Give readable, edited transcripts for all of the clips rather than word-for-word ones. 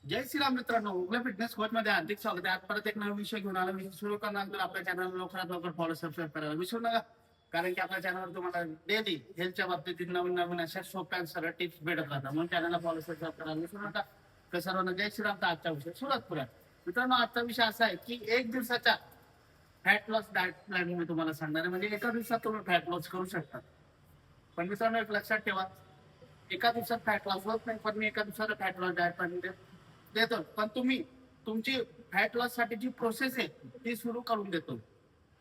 जय श्रीराम मित्रांनो, उगला fitness coach मध्ये हार्दिक स्वागत आहे. आज परत एक नवीन विषय घेऊन आलो. मी सुरू करणार तर आपल्या चॅनल लवकरात लवकर फॉलो सबस्क्राईब करायला विसरू नका. कारण की आपल्या चॅनलवर तुम्हाला डेली हेल्थच्या बाबतीत नवीन नवीन अशा सोप्या सरळ टिप्स भेटत राहतात. म्हणून चॅनलला फॉलो सबस्क्राईब करायला विसरू नका. तर सर्वांना जय श्रीराम. तर आजचा विषय सुरुवात करूया. मित्रांनो, आजचा विषय असा आहे की एक दिवसाच्या फॅट लॉस डाएट प्लॅन मी तुम्हाला सांगणार आहे. म्हणजे एका दिवसात तुम्ही फॅट लॉस करू शकता. पण मित्रांनो, एक लक्षात ठेवा, एका दिवसात फॅट लॉस होत नाही. पण मी एका दिवसाला फॅट लॉस डाएट प्लॅन देतो. पण तुम्ही तुमची फॅट लॉस साठी जी प्रोसेस आहे ती सुरू करून देतो.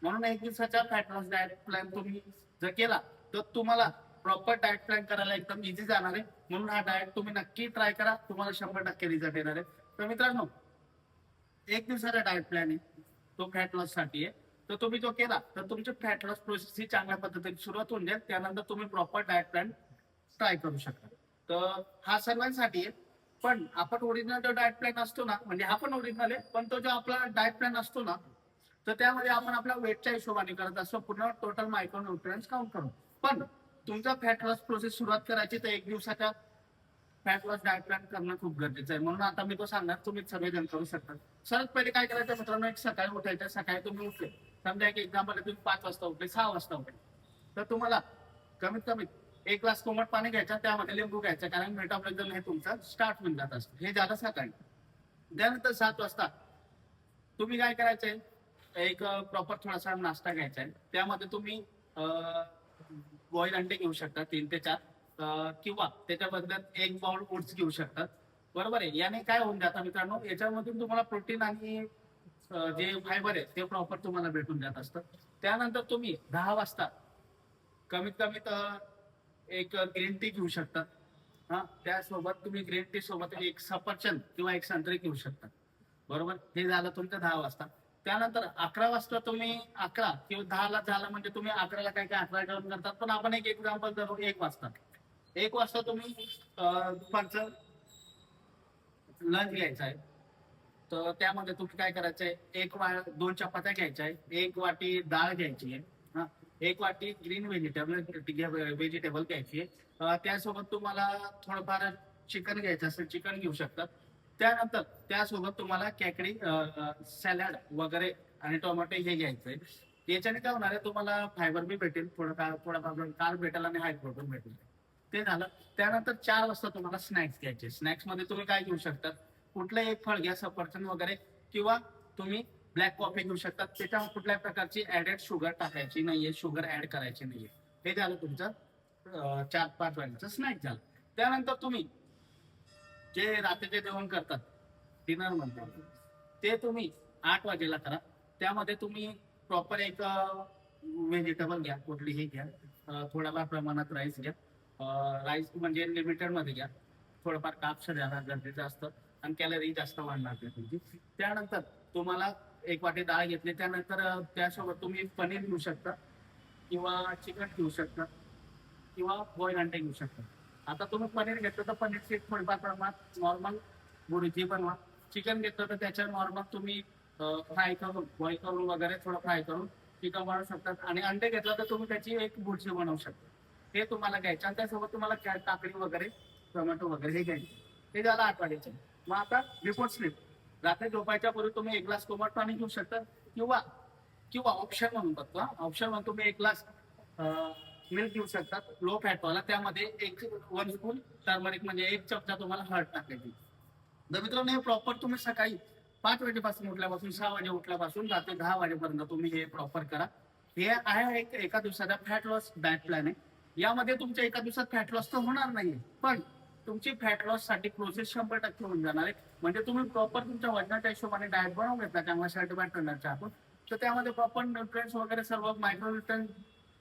म्हणून एक दिवसाचा फॅट लॉस डाएट प्लॅन तुम्ही जर केला तर तुम्हाला प्रॉपर डाएट प्लॅन करायला एकदम इझी जाणार आहे. म्हणून हा डाएट तुम्ही नक्की ट्राय करा, तुम्हाला 100% रिझल्ट येणार आहे. तर मित्रांनो, एक दिवसाचा डाएट प्लॅन आहे, तो फॅट लॉस साठी आहे. तर तुम्ही तो केला तर तुमची फॅट लॉस प्रोसेस ही चांगल्या पद्धतीने सुरुवात होऊन जाईल. त्यानंतर तुम्ही प्रॉपर डाएट प्लॅन ट्राय करू शकता. तर हा सर्वांसाठी आहे. पण आपण ओरिजिनल जो डाएट प्लॅन असतो ना, म्हणजे हा पण ओरिजिनल आहे, पण तो जो आपला डाएट प्लॅन असतो ना, तर त्यामध्ये आपण आपल्या वेटच्या हिशोबाने करत असतो, पूर्ण टोटल मायक्रो न्यूट्रिएंट्स काउंट करून. पण तुमचा फॅट लॉस प्रोसेस सुरुवात करायची तर एक दिवसाच्या फॅट लॉस डाएट प्लॅन करणं खूप गरजेचं आहे. म्हणून आता मी तो सांगणार, तुम्ही सगळेजण करू शकता. सर्वात पहिले काय करायचं मित्रांनो, एक सकाळी उठायचं. सकाळी तुम्ही उठले, समजा एक एक्झाम्पल तुम्ही 5 वाजता उठले, 6 वाजता उठले, तर तुम्हाला कमीत कमी एक ग्लास कोमट पाणी घ्यायचं, त्यामध्ये लिंबू घ्यायचं. कारण मेटाबॉलिझम हे तुमचं स्टार्ट होऊन जात असतं. हे झालं सकाळी. त्यानंतर 7 वाजता तुम्ही काय करायचंय, एक प्रॉपर थोडासा नाश्ता घ्यायचा आहे. त्यामध्ये तुम्ही बॉईल अंडे घेऊ शकता 3 ते 4, किंवा त्याच्या बदल्यात एक बाउल ओट्स घेऊ शकतात. बरोबर आहे. याने काय होऊन जातं मित्रांनो, याच्यामधून तुम्हाला प्रोटीन आणि जे फायबर आहे ते प्रॉपर तुम्हाला भेटून जात असतं. त्यानंतर तुम्ही 10 वाजता कमीत कमी एक ग्रीन टी घेऊ शकता. हा, त्यासोबत तुम्ही ग्रीन टी सोबत एक सफरचंद किंवा एक संत्री घेऊ शकता. बरोबर, हे झालं तुमचं 10 वाजता. त्यानंतर 11 वाजता तुम्ही 11 किंवा 10 ला झालं म्हणजे तुम्ही 11 ला काय काय 11 जेवण करतात. पण आपण एक एक्झाम्पल धरू, 1 वाजता. 1 वाजता तुम्ही दुपारचं लंच घ्यायचं आहे. तर त्यामध्ये तुम्ही काय करायचंय, 2 चपात्या घ्यायच्या आहे, 1 वाटी डाळ घ्यायची आहे, हा, 1 वाटी ग्रीन व्हेजिटेबल घ्यायची आहे. त्यासोबत तुम्हाला थोडंफार चिकन घ्यायचं असेल, चिकन घेऊ शकतात. त्यानंतर त्यासोबत तुम्हाला कॅकडी, सॅलड वगैरे आणि टोमॅटो हे घ्यायचंय. याच्याने काय होणार आहे, तुम्हाला फायबर बी भेटेल, थोडंफार कार्ब भेटेल आणि हाय प्रोटीन भेटेल. ते झालं. त्यानंतर 4 वाजता तुम्हाला स्नॅक्स घ्यायचे. स्नॅक्स मध्ये तुम्ही काय घेऊ शकतात, कुठलंही एक फळ घ्या, सफरचंद वगैरे, किंवा तुम्ही ब्लॅक कॉफी घेऊ शकतात. त्याच्यावर कुठल्याही प्रकारची ऍडेड शुगर टाकायची नाहीये, शुगर ऍड करायची नाहीये. हे झालं तुमचं 4-5 वाजेचं स्नॅक झालं. त्यानंतर तुम्ही जे रात्रीचे जेवण करतात, डिनर म्हणतात, ते तुम्ही 8 वाजेला करा. त्यामध्ये तुम्ही प्रॉपर एक व्हेजिटेबल घ्या, कुठलीही घ्या, थोड्याफार प्रमाणात राईस घ्या. राईस म्हणजे लिमिटेड मध्ये घ्या. थोडंफार काप शरीराला गरजेचं असतं आणि कॅलरी जास्त वाढणार नाही तुमची. त्यानंतर तुम्हाला 1 वाटी डाळ घेतली. त्यानंतर त्यासोबत तुम्ही पनीर घेऊ शकता, किंवा चिकन घेऊ शकता, किंवा बॉईल अंडे घेऊ शकता. आता तुम्ही पनीर घेतलं तर पनीरची थोडीफार प्रमाणात नॉर्मल बुर्जी बनवा. चिकन घेतलं तर त्याच्या नॉर्मल तुम्ही फ्राय करून, बॉईल करून वगैरे थोडं फ्राय करून चिकन बनवू शकतात. आणि अंडे घेतलं तर तुम्ही त्याची एक बुर्जी बनवू शकता. हे तुम्हाला घ्यायचं. आणि त्यासोबत तुम्हाला काकडी वगैरे, टोमॅटो वगैरे हे घ्यायचे. हे झालं 8 वाजेचं. मग आता बिफोर स्लीप, रात्री झोपायच्या पूर्वी तुम्ही 1 ग्लास कोमट पाणी घेऊ शकता, किंवा किंवा ऑप्शन म्हणून बघतो, ऑप्शन म्हणून तुम्ही 1 ग्लास मिल्क घेऊ शकतात, लो फॅट वाला. त्यामध्ये 1 स्पून टर्मरिक म्हणजे 1 चमचा तुम्हाला हळद टाकायची. तर मित्रांनो, हे प्रॉपर तुम्ही सकाळी 5 वाजेपासून उठल्यापासून, 6 वाजे उठल्यापासून रात्री 10 वाजेपर्यंत तुम्ही हे प्रॉपर करा. हे आहे एक एका दिवसाचा फॅट लॉस डाएट प्लॅन आहे. यामध्ये तुमच्या एका दिवसात फॅट लॉस तर होणार नाहीये, पण तुमची फॅट लॉस साठी प्रोसेस 100% होऊन जाणार आहे. म्हणजे तुम्ही प्रॉपर तुमच्या वजनाच्या हिशोबाने डाएट बनवून घेतला, चांगला सर्टिफाईड ट्रेनरच्या आपण, तर त्यामध्ये प्रॉपर न्यूट्रिएंट्स वगैरे सर्व मायक्रो न्यूट्रिएंट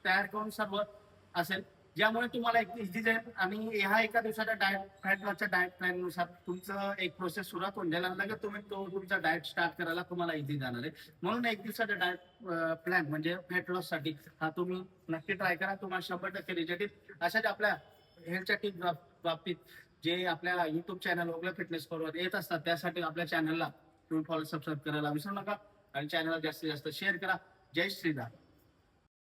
तयार करून सर्व असेल, ज्यामुळे तुम्हाला एक इझी जाईल. आणि ह्या एका दिवसाच्या डाएट फॅट लॉसच्या डाएट प्लॅन नुसार तुमचं एक प्रोसेस सुरुवात होऊन जाईल. आणि लगेच तुम्ही तुमचा डाएट स्टार्ट करायला तुम्हाला इझी जाणार आहे. म्हणून एक दिवसाचा डाएट प्लॅन म्हणजे फॅट लॉस साठी हा तुम्ही नक्की ट्राय करा. तुम्हाला 100% रिझल्ट येईल. अशाच आपल्या हेल्थच्या टिप्स बाबतीत जे आपल्या युट्यूब चॅनल वगैरे फिटनेस फॉरवर्ड येत असतात, त्यासाठी आपल्या चॅनलला तुम्ही फॉलो सबस्क्राईब करायला विसरू नका. आणि चॅनलला जास्तीत जास्त शेअर करा. जय श्रीराम.